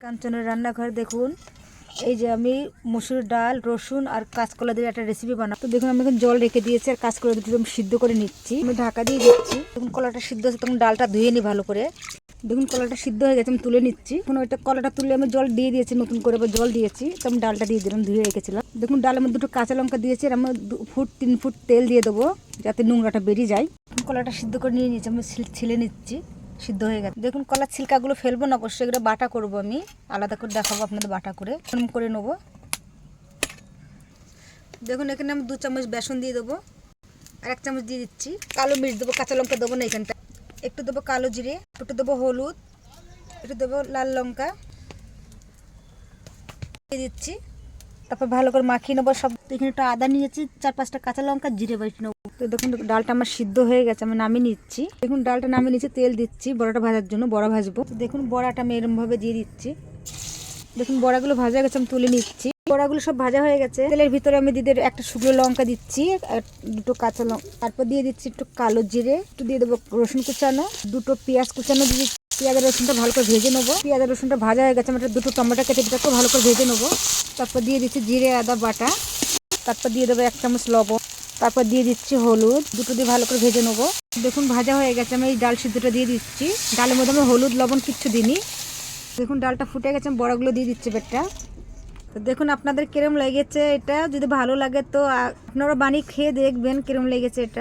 কাঞ্চনের রান্নাঘর দেখুন। এই যে আমি মসুর ডাল, রসুন আর কাঁচকলা দিয়ে একটা রেসিপি বানাবো। তো দেখুন আমি এখন জল রেখে দিয়েছি আর কাঁচকলা দুটো আমি সিদ্ধ করে নিচ্ছি। আমি ঢাকা দিয়ে দিচ্ছি। যখন কলাটা সিদ্ধ হচ্ছে তখন ডালটা ধুয়ে নিই ভালো করে। দেখুন কলাটা সিদ্ধ হয়ে গেছে, আমি তুলে নিচ্ছি। এখন ওইটা কলাটা তুলে আমি জল দিয়ে দিয়েছি, নতুন করে জল দিয়েছি। তো আমি ডালটা দিয়ে দিলাম, ধুয়ে রেখেছিলাম। দেখুন ডালের মধ্যে দুটো কাঁচা লঙ্কা দিয়েছি আর আমি 2-3 ফুট তেল দিয়ে দেবো যাতে নোংরাটা বেরিয়ে যায়। কলাটা সিদ্ধ করে নিয়ে নিয়েছি, আমি ছিলে নিচ্ছি। সিদ্ধ হয়ে গেছে। দেখুন কলার ছিলকাগুলো ফেলবো না, অবশ্যই এগুলো বাটা করব, আমি আলাদা করে দেখাবো আপনাদের বাটা করে নেবো। দেখুন এখানে আমি 2 চামচ বেসন দিয়ে দেবো আর 1 চামচ দিয়ে দিচ্ছি কালো মির্চ দেবো, কাঁচা লঙ্কা দেবো না এখানটা। একটু দেবো কালো জিরে, একটু দেবো হলুদ, একটু দেবো লাল লঙ্কা দিয়ে দিচ্ছি। তারপর ভালো করে মাখিয়ে নেবো সব। এখানে একটু আদা নিয়েছি, 4-5টা কাঁচা লঙ্কা, জিরে বাটি নেবো। তো দেখুন ডালটা আমার সিদ্ধ হয়ে গেছে, আমি নামিয়ে নিচ্ছি। দেখুন ডালটা নামিয়ে নিচ্ছি, তেল দিচ্ছি বড়াটা ভাজার জন্য, বড়া ভাজবো। দেখুন বড়াটা আমি এরমভাবে দিয়ে দিচ্ছি। দেখুন বড়াগুলো ভাজা গেছে, আমি তুলে নিচ্ছি। বড়াগুলো সব ভাজা হয়ে গেছে। তেলের ভিতরে আমি দিয়ে একটা শুকনো লঙ্কা দিচ্ছি আর 2টো কাঁচা লঙ্কা, তারপর দিয়ে দিচ্ছি একটু কালো জিরে, একটু দিয়ে দেবো রসুন কুচানো, 2টো পেঁয়াজ কুচানো দিয়ে দিচ্ছি। পেঁয়াজ রসুনটা ভালো করে ভেজে নেবো। পেঁয়াজ রসুনটা ভাজা হয়ে গেছে, আমি 2টো টমেটো কেটে দিতে ভালো করে ভেজে নেবো। তারপর দিয়ে দিচ্ছি জিরে আদা বাটা, তারপর দিয়ে দেবো 1 চামচ লবণ, তারপর দিয়ে দিচ্ছি হলুদ, দুটো দিয়ে ভালো করে ভেজে নেবো। দেখুন ভাজা হয়ে গেছে, আমি এই ডাল সিদ্ধটা দিয়ে দিচ্ছি। ডালের মধ্যে আমি হলুদ লবণ কিচ্ছু দিইনি। দেখুন ডালটা ফুটে গেছে, আমি বড়াগুলো দিয়ে দিচ্ছি বেটটা। তো দেখুন আপনাদের কিরম লেগেছে এটা, যদি ভালো লাগে তো আপনারা বানিয়ে খেয়ে দেখবেন কিরম লেগেছে এটা।